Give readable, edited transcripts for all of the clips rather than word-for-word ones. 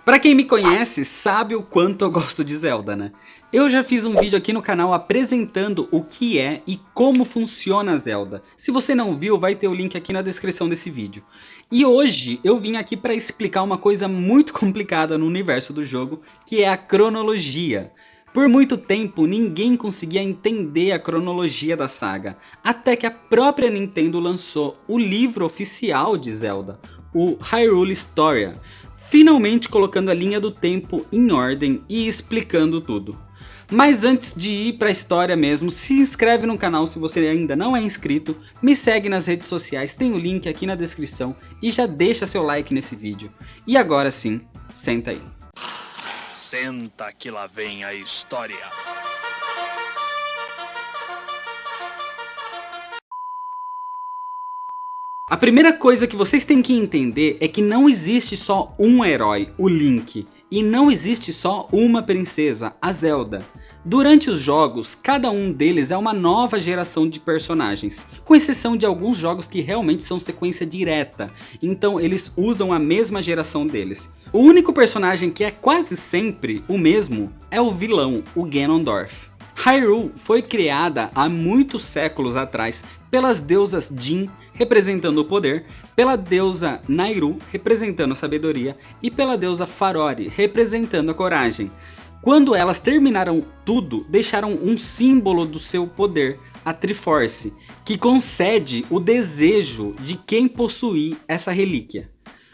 Pra quem me conhece, sabe o quanto eu gosto de Zelda, né? Eu já fiz um vídeo aqui no canal apresentando o que é e como funciona a Zelda. Se você não viu, vai ter o link aqui na descrição desse vídeo. E hoje eu vim aqui pra explicar uma coisa muito complicada no universo do jogo, que é a cronologia. Por muito tempo ninguém conseguia entender a cronologia da saga, até que a própria Nintendo lançou o livro oficial de Zelda, o Hyrule Historia, finalmente colocando a linha do tempo em ordem e explicando tudo. Mas antes de ir para a história mesmo, se inscreve no canal se você ainda não é inscrito, me segue nas redes sociais, tem o link aqui na descrição e já deixa seu like nesse vídeo. E agora sim, senta aí. Senta que lá vem a história. A primeira coisa que vocês têm que entender é que não existe só um herói, o Link, e não existe só uma princesa, a Zelda. Durante os jogos, cada um deles é uma nova geração de personagens, com exceção de alguns jogos que realmente são sequência direta, então eles usam a mesma geração deles. O único personagem que é quase sempre o mesmo é o vilão, o Ganondorf. Hyrule foi criada há muitos séculos atrás pelas deusas Jin, representando o poder, pela deusa Nayru, representando a sabedoria, e pela deusa Farore, representando a coragem. Quando elas terminaram tudo, deixaram um símbolo do seu poder, a Triforce, que concede o desejo de quem possuir essa relíquia.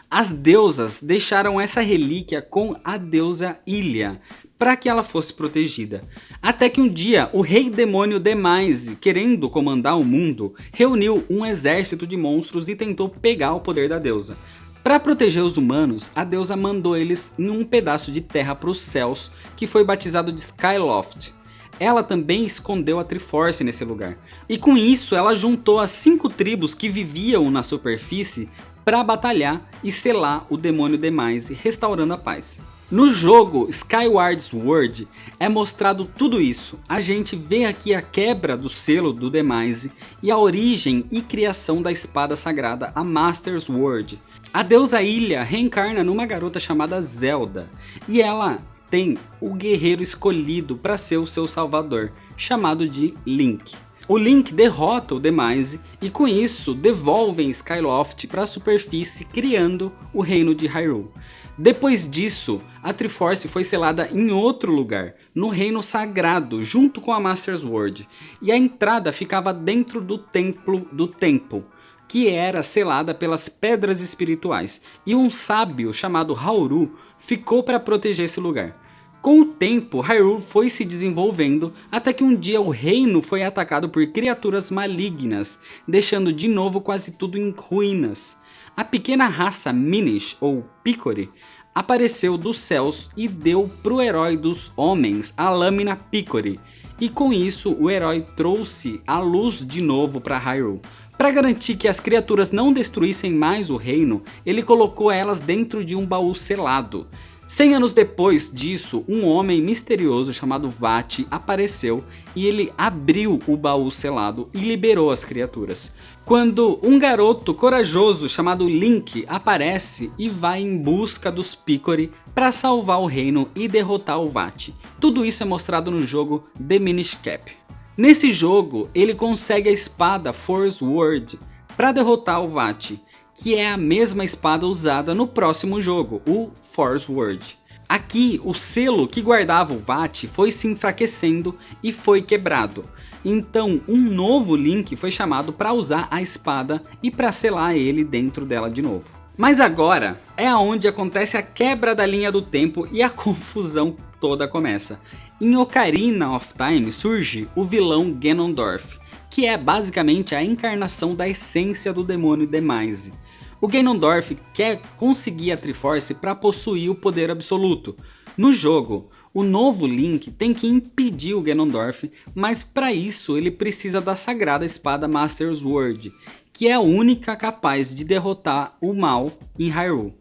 As deusas deixaram essa relíquia com a deusa Hylia, para que ela fosse protegida. Até que um dia, o rei demônio Demise, querendo comandar o mundo, reuniu um exército de monstros e tentou pegar o poder da deusa. Para proteger os humanos, a deusa mandou eles em um pedaço de terra para os céus, que foi batizado de Skyloft. Ela também escondeu a Triforce nesse lugar. E com isso, ela juntou as 5 tribos que viviam na superfície para batalhar e selar o demônio Demise, restaurando a paz. No jogo Skyward Sword é mostrado tudo isso. A gente vê aqui a quebra do selo do Demise e a origem e criação da espada sagrada, a Master Sword. A deusa Hylia reencarna numa garota chamada Zelda e ela tem o guerreiro escolhido para ser o seu salvador, chamado de Link. O Link derrota o Demise e com isso devolvem Skyloft para a superfície, criando o reino de Hyrule. Depois disso, a Triforce foi selada em outro lugar, no reino sagrado, junto com a Master Sword, e a entrada ficava dentro do templo do tempo, que era selada pelas pedras espirituais, e um sábio chamado Hauru ficou para proteger esse lugar. Com o tempo, Hyrule foi se desenvolvendo até que um dia o reino foi atacado por criaturas malignas, deixando de novo quase tudo em ruínas. A pequena raça Minish, ou Picori, apareceu dos céus e deu pro herói dos homens a lâmina Picori, e com isso o herói trouxe a luz de novo para Hyrule. Para garantir que as criaturas não destruíssem mais o reino, ele colocou elas dentro de um baú selado. 100 anos depois disso, um homem misterioso chamado Vaati apareceu e ele abriu o baú selado e liberou as criaturas. Quando um garoto corajoso chamado Link aparece e vai em busca dos Picori para salvar o reino e derrotar o Vaati. Tudo isso é mostrado no jogo The Minish Cap. Nesse jogo, ele consegue a espada Force Word para derrotar o Vaati, que é a mesma espada usada no próximo jogo, o Force Word. Aqui, o selo que guardava o Vaati foi se enfraquecendo e foi quebrado. Então, um novo Link foi chamado para usar a espada e para selar ele dentro dela de novo. Mas agora é onde acontece a quebra da linha do tempo e a confusão toda começa. Em Ocarina of Time surge o vilão Ganondorf, que é basicamente a encarnação da essência do demônio Demise. O Ganondorf quer conseguir a Triforce para possuir o poder absoluto. No jogo, o novo Link tem que impedir o Ganondorf, mas para isso ele precisa da sagrada espada Master Sword, que é a única capaz de derrotar o mal em Hyrule.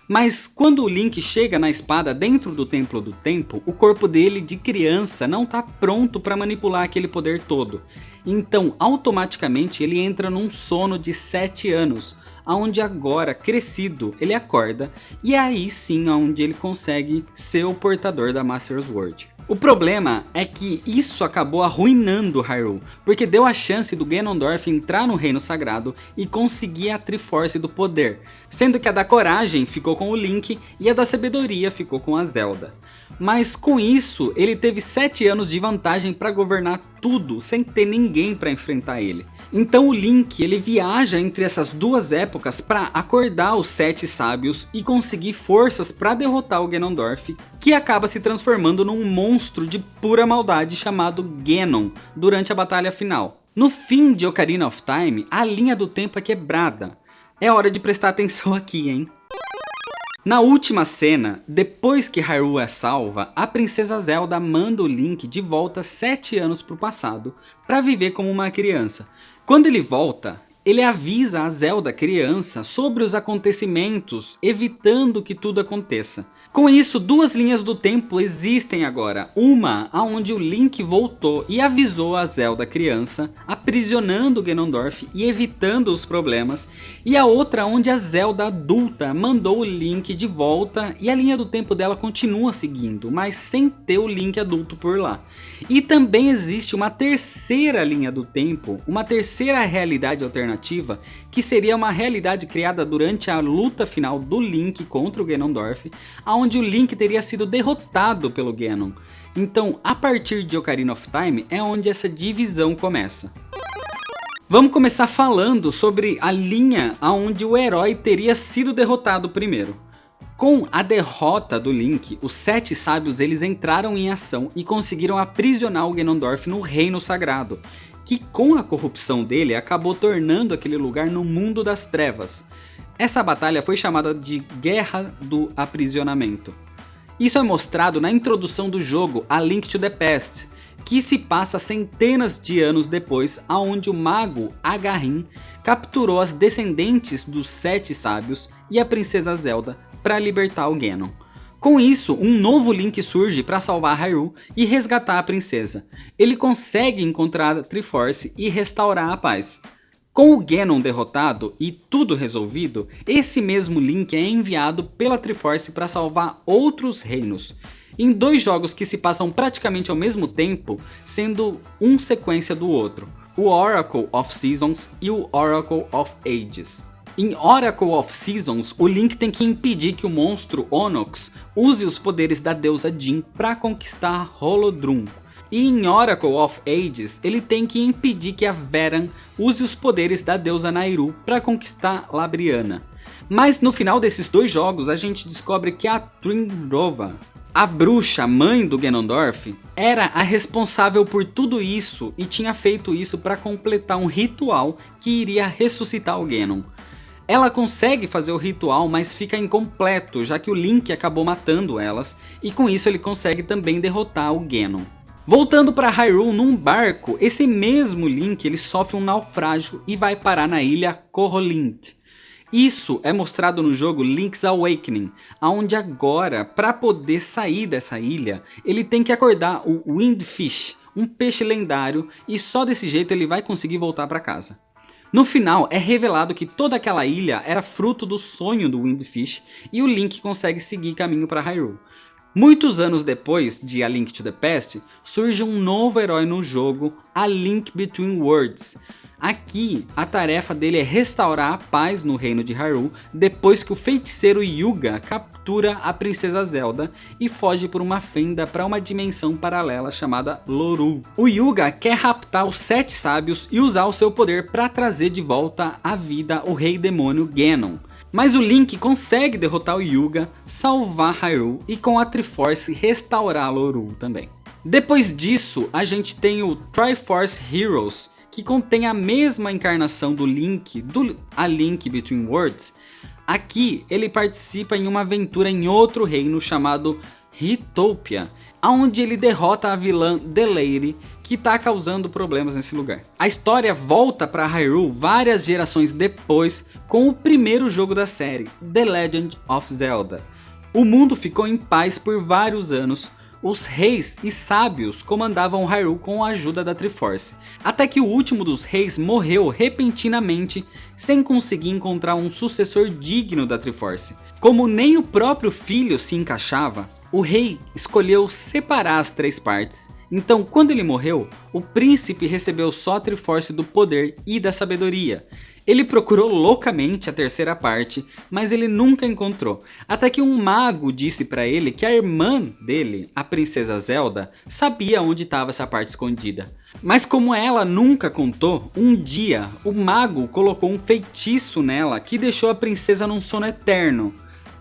Mas quando o Link chega na espada dentro do Templo do Tempo, o corpo dele de criança não está pronto para manipular aquele poder todo. Então automaticamente ele entra num sono de 7 anos, onde agora, crescido, ele acorda e é aí sim onde ele consegue ser o portador da Master Sword. O problema é que isso acabou arruinando Hyrule, porque deu a chance do Ganondorf entrar no Reino Sagrado e conseguir a Triforce do Poder, sendo que a da Coragem ficou com o Link e a da Sabedoria ficou com a Zelda. Mas com isso, ele teve 7 anos de vantagem para governar tudo sem ter ninguém para enfrentar ele. Então o Link ele viaja entre essas duas épocas para acordar os 7 sábios e conseguir forças para derrotar o Ganondorf, que acaba se transformando num monstro de pura maldade chamado Ganon durante a batalha final. No fim de Ocarina of Time, a linha do tempo é quebrada. É hora de prestar atenção aqui, hein? Na última cena, depois que Hyrule é salva, a princesa Zelda manda o Link de volta 7 anos para o passado para viver como uma criança. Quando ele volta, ele avisa a Zelda criança sobre os acontecimentos, evitando que tudo aconteça. Com isso, 2 linhas do tempo existem agora. Uma onde o Link voltou e avisou a Zelda criança, aprisionando o Ganondorf e evitando os problemas. E a outra onde a Zelda adulta mandou o Link de volta e a linha do tempo dela continua seguindo, mas sem ter o Link adulto por lá. E também existe uma terceira linha do tempo, uma terceira realidade alternativa, que seria uma realidade criada durante a luta final do Link contra o Ganondorf, onde o Link teria sido derrotado pelo Ganon. Então, a partir de Ocarina of Time é onde essa divisão começa. Vamos começar falando sobre a linha onde o herói teria sido derrotado primeiro. Com a derrota do Link, os 7 sábios eles entraram em ação e conseguiram aprisionar o Ganondorf no Reino Sagrado, que com a corrupção dele acabou tornando aquele lugar no Mundo das Trevas. Essa batalha foi chamada de Guerra do Aprisionamento. Isso é mostrado na introdução do jogo A Link to the Past, que se passa centenas de anos depois, onde o mago Agarin capturou as descendentes dos 7 sábios e a princesa Zelda para libertar o Ganon. Com isso, um novo Link surge para salvar Hyrule e resgatar a princesa. Ele consegue encontrar a Triforce e restaurar a paz. Com o Ganon derrotado e tudo resolvido, esse mesmo Link é enviado pela Triforce para salvar outros reinos, em 2 jogos que se passam praticamente ao mesmo tempo, sendo um sequência do outro, o Oracle of Seasons e o Oracle of Ages. Em Oracle of Seasons, o Link tem que impedir que o monstro Onox use os poderes da deusa Jin para conquistar Holodrum. E em Oracle of Ages, ele tem que impedir que a Veran use os poderes da deusa Nayru para conquistar Labriana. Mas no final desses 2 jogos, a gente descobre que a Trinrova, a bruxa mãe do Ganondorf, era a responsável por tudo isso e tinha feito isso para completar um ritual que iria ressuscitar o Ganon. Ela consegue fazer o ritual, mas fica incompleto, já que o Link acabou matando elas, e com isso ele consegue também derrotar o Ganon. Voltando para Hyrule num barco, esse mesmo Link ele sofre um naufrágio e vai parar na ilha Koholint. Isso é mostrado no jogo Link's Awakening, onde agora, para poder sair dessa ilha, ele tem que acordar o Windfish, um peixe lendário, e só desse jeito ele vai conseguir voltar para casa. No final é revelado que toda aquela ilha era fruto do sonho do Windfish e o Link consegue seguir caminho para Hyrule. Muitos anos depois de A Link to the Past, surge um novo herói no jogo, A Link Between Worlds. Aqui, a tarefa dele é restaurar a paz no reino de Hyrule depois que o feiticeiro Yuga captura a princesa Zelda e foge por uma fenda para uma dimensão paralela chamada Lorule. O Yuga quer raptar os 7 sábios e usar o seu poder para trazer de volta à vida o rei demônio Ganon. Mas o Link consegue derrotar o Yuga, salvar Hyrule e com a Triforce restaurar Lorule também. Depois disso, a gente tem o Triforce Heroes, que contém a mesma encarnação do Link, do A Link Between Worlds. Aqui ele participa em uma aventura em outro reino chamado Hitopia, onde ele derrota a vilã The Lady, que está causando problemas nesse lugar. A história volta para Hyrule várias gerações depois, com o primeiro jogo da série, The Legend of Zelda. O mundo ficou em paz por vários anos, os reis e sábios comandavam Hyrule com a ajuda da Triforce, até que o último dos reis morreu repentinamente sem conseguir encontrar um sucessor digno da Triforce. Como nem o próprio filho se encaixava, o rei escolheu separar as 3 partes. Então, quando ele morreu, o príncipe recebeu só a Triforce do poder e da sabedoria. Ele procurou loucamente a terceira parte, mas ele nunca encontrou, até que um mago disse para ele que a irmã dele, a princesa Zelda, sabia onde estava essa parte escondida. Mas como ela nunca contou, um dia o mago colocou um feitiço nela que deixou a princesa num sono eterno.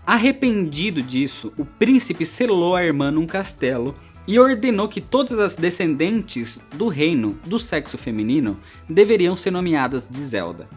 Arrependido disso, o príncipe selou a irmã num castelo e ordenou que todas as descendentes do reino do sexo feminino deveriam ser nomeadas de Zelda.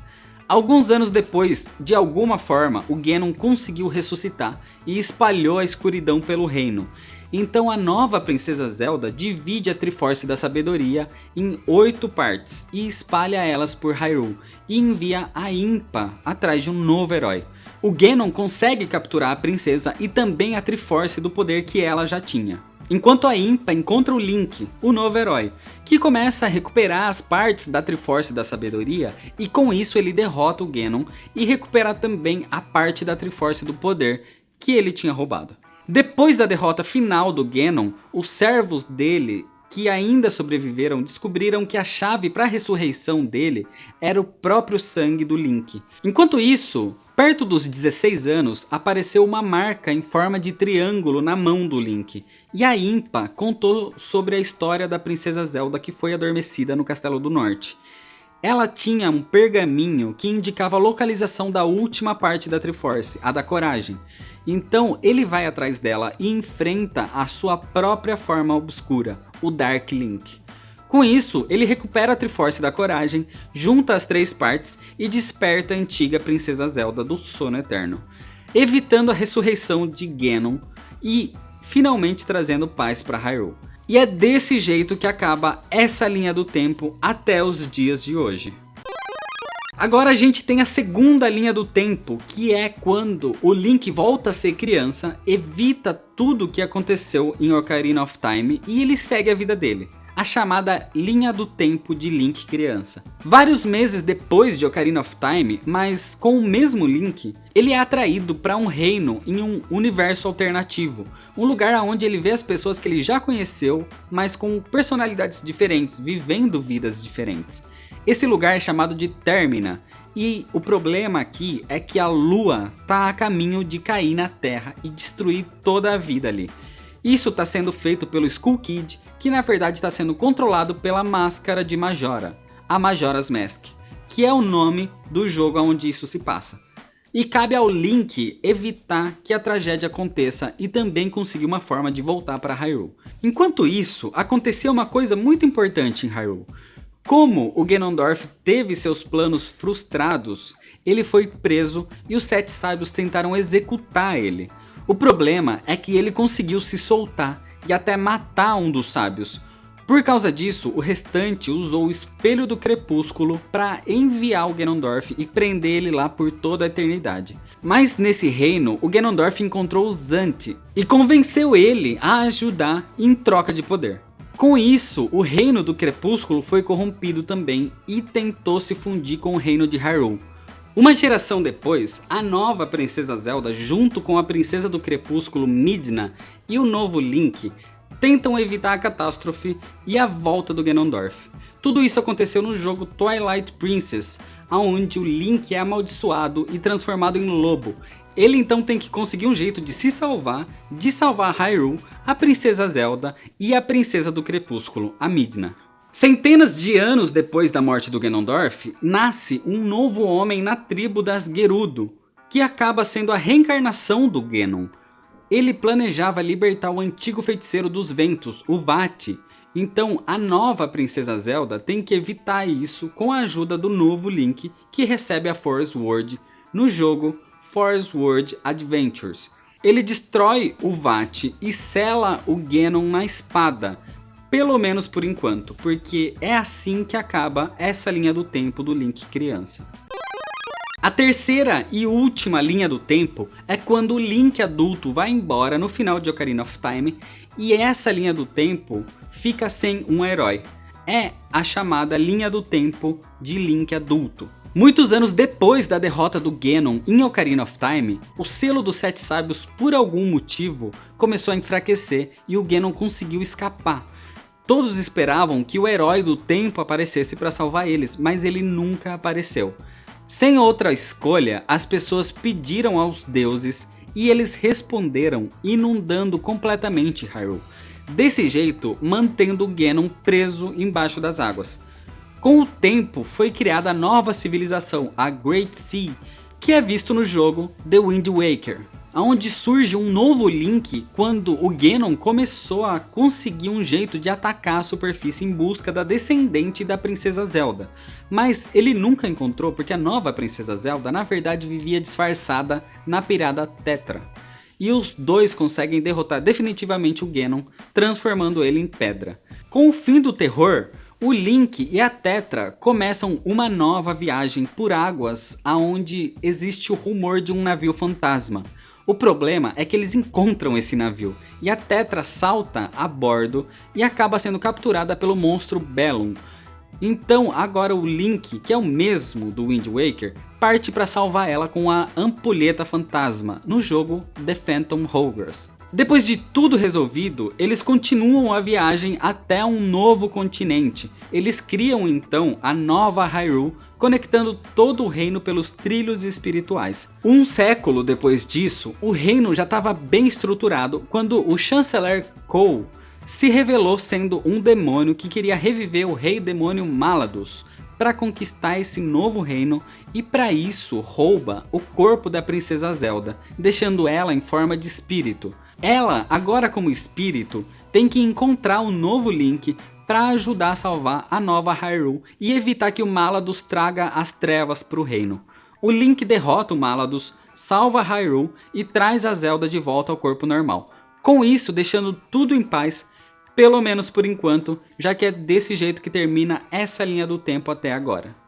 Alguns anos depois, de alguma forma, o Ganon conseguiu ressuscitar e espalhou a escuridão pelo reino. Então a nova princesa Zelda divide a Triforce da Sabedoria em 8 partes e espalha elas por Hyrule e envia a Impa atrás de um novo herói. O Ganon consegue capturar a princesa e também a Triforce do poder que ela já tinha. Enquanto a Impa encontra o Link, o novo herói, que começa a recuperar as partes da Triforce da Sabedoria e com isso ele derrota o Ganon e recupera também a parte da Triforce do poder que ele tinha roubado. Depois da derrota final do Ganon, os servos dele que ainda sobreviveram descobriram que a chave para a ressurreição dele era o próprio sangue do Link. Enquanto isso, perto dos 16 anos, apareceu uma marca em forma de triângulo na mão do Link. E a Impa contou sobre a história da princesa Zelda que foi adormecida no Castelo do Norte. Ela tinha um pergaminho que indicava a localização da última parte da Triforce, a da Coragem. Então ele vai atrás dela e enfrenta a sua própria forma obscura, o Dark Link. Com isso, ele recupera a Triforce da Coragem, junta as 3 partes e desperta a antiga princesa Zelda do sono eterno, evitando a ressurreição de Ganon e finalmente trazendo paz para Hyrule. E é desse jeito que acaba essa linha do tempo até os dias de hoje. Agora a gente tem a segunda linha do tempo, que é quando o Link volta a ser criança, evita tudo o que aconteceu em Ocarina of Time e ele segue a vida dele. A chamada linha do tempo de Link criança. Vários meses depois de Ocarina of Time, mas com o mesmo Link, ele é atraído para um reino em um universo alternativo. Um lugar onde ele vê as pessoas que ele já conheceu, mas com personalidades diferentes, vivendo vidas diferentes. Esse lugar é chamado de Termina, e o problema aqui é que a lua está a caminho de cair na Terra e destruir toda a vida ali. Isso está sendo feito pelo Skull Kid, que na verdade está sendo controlado pela máscara de Majora, a Majora's Mask, que é o nome do jogo onde isso se passa. E cabe ao Link evitar que a tragédia aconteça e também conseguir uma forma de voltar para Hyrule. Enquanto isso, aconteceu uma coisa muito importante em Hyrule. Como o Ganondorf teve seus planos frustrados, ele foi preso e os 7 sábios tentaram executar ele. O problema é que ele conseguiu se soltar e até matar um dos sábios. Por causa disso, o restante usou o Espelho do Crepúsculo para enviar o Ganondorf e prender ele lá por toda a eternidade. Mas nesse reino, o Ganondorf encontrou o Zant e convenceu ele a ajudar em troca de poder. Com isso, o Reino do Crepúsculo foi corrompido também e tentou se fundir com o Reino de Hyrule. Uma geração depois, a nova princesa Zelda junto com a princesa do Crepúsculo Midna e o novo Link tentam evitar a catástrofe e a volta do Ganondorf. Tudo isso aconteceu no jogo Twilight Princess, onde o Link é amaldiçoado e transformado em lobo. Ele então tem que conseguir um jeito de se salvar, de salvar Hyrule, a princesa Zelda e a princesa do Crepúsculo, a Midna. Centenas de anos depois da morte do Ganondorf, nasce um novo homem na tribo das Gerudo, que acaba sendo a reencarnação do Ganon. Ele planejava libertar o antigo feiticeiro dos ventos, o Vaati. Então a nova princesa Zelda tem que evitar isso com a ajuda do novo Link, que recebe a Forest World no jogo Forest World Adventures. Ele destrói o Vaati e sela o Ganon na espada, pelo menos por enquanto, porque é assim que acaba essa linha do tempo do Link criança. A terceira e última linha do tempo é quando o Link adulto vai embora no final de Ocarina of Time e essa linha do tempo fica sem um herói. É a chamada linha do tempo de Link adulto. Muitos anos depois da derrota do Ganon em Ocarina of Time, o selo dos Sete Sábios por algum motivo começou a enfraquecer e o Ganon conseguiu escapar. Todos esperavam que o herói do tempo aparecesse para salvar eles, mas ele nunca apareceu. Sem outra escolha, as pessoas pediram aos deuses e eles responderam inundando completamente Hyrule. Desse jeito, mantendo o Ganon preso embaixo das águas. Com o tempo, foi criada a nova civilização, a Great Sea, que é visto no jogo The Wind Waker, onde surge um novo Link quando o Ganon começou a conseguir um jeito de atacar a superfície em busca da descendente da Princesa Zelda. Mas ele nunca encontrou porque a nova Princesa Zelda na verdade vivia disfarçada na pirada Tetra. E os dois conseguem derrotar definitivamente o Ganon, transformando ele em pedra. Com o fim do terror, o Link e a Tetra começam uma nova viagem por águas aonde existe o rumor de um navio fantasma. O problema é que eles encontram esse navio e a Tetra salta a bordo e acaba sendo capturada pelo monstro Bellum. Então agora o Link, que é o mesmo do Wind Waker, parte para salvar ela com a ampulheta fantasma no jogo The Phantom Hourglass. Depois de tudo resolvido, eles continuam a viagem até um novo continente. Eles criam então a nova Hyrule, conectando todo o reino pelos trilhos espirituais. Um século depois disso, o reino já estava bem estruturado quando o chanceler Cole se revelou sendo um demônio que queria reviver o rei demônio Maladus para conquistar esse novo reino e para isso rouba o corpo da princesa Zelda, deixando ela em forma de espírito. Ela, agora como espírito, tem que encontrar um novo Link para ajudar a salvar a nova Hyrule e evitar que o Maladus traga as trevas para o reino. O Link derrota o Maladus, salva a Hyrule e traz a Zelda de volta ao corpo normal. Com isso, deixando tudo em paz, pelo menos por enquanto, já que é desse jeito que termina essa linha do tempo até agora.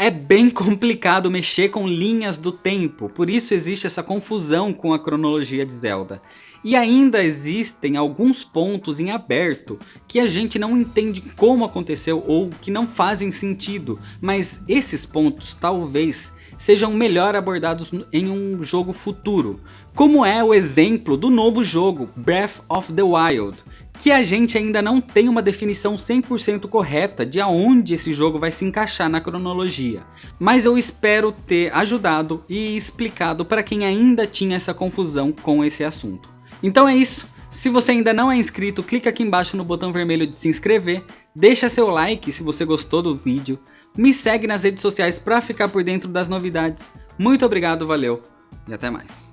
É bem complicado mexer com linhas do tempo, por isso existe essa confusão com a cronologia de Zelda. E ainda existem alguns pontos em aberto que a gente não entende como aconteceu ou que não fazem sentido, mas esses pontos talvez sejam melhor abordados em um jogo futuro, como é o exemplo do novo jogo Breath of the Wild, que a gente ainda não tem uma definição 100% correta de aonde esse jogo vai se encaixar na cronologia. Mas eu espero ter ajudado e explicado para quem ainda tinha essa confusão com esse assunto. Então é isso, se você ainda não é inscrito, clica aqui embaixo no botão vermelho de se inscrever, deixa seu like se você gostou do vídeo, me segue nas redes sociais para ficar por dentro das novidades. Muito obrigado, valeu e até mais.